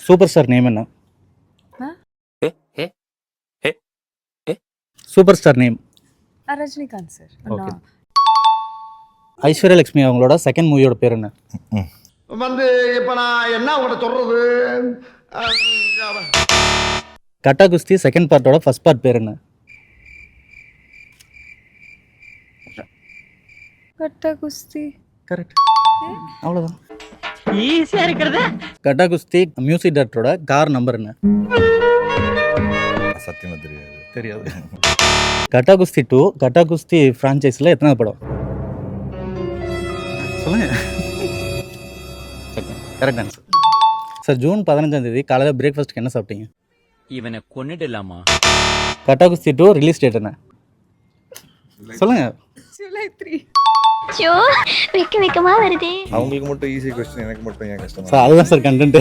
Super star name என்ன? ஆ? Super star name. Rajinikanth sir. Okay. Aishwarya Lakshmi அவங்களோட செகண்ட் மூவியோட பேர் என்ன? வந்து இப்ப நான் என்ன உங்கள்கிட்ட சொல்றது? கட்டா குஸ்தி செகண்ட் பார்ட்டோட ஃபர்ஸ்ட் பார்ட் பேர் என்ன? கட்டா குஸ்தி. கரெக்ட். அவ்வளோதான். ஈஸியா இருக்கிறது. கட்டா குஸ்தி மியூசிக் டைரக்டரோட கார் நம்பர் என்ன? சத்தியமா தெரியாது. தெரியாது. கட்டா குஸ்தி 2 கட்டா குஸ்தி ஃப்ரான்ச்சைஸில் எத்தனை படம்? சொல்லுங்க. Correct answer. சார் ஜூன் 15 காலையில் பிரேக்ஃபாஸ்ட்டுக்கு என்ன சாப்பிட்டீங்க? இவனை கொன்னுடலாமா? கட்டா குஸ்தி 2 ரிலீஸ் டேட் என்ன? சொல்லுங்க. ஜூலை 3. ஐயோ வெக்கமா வருதே. அவங்களுக்கு மட்டும் ஈஸி கொஸ்டின், எனக்கு மட்டும் ஏன் கஷ்டமா? சார் அதுதான் சார் கண்டென்ட்.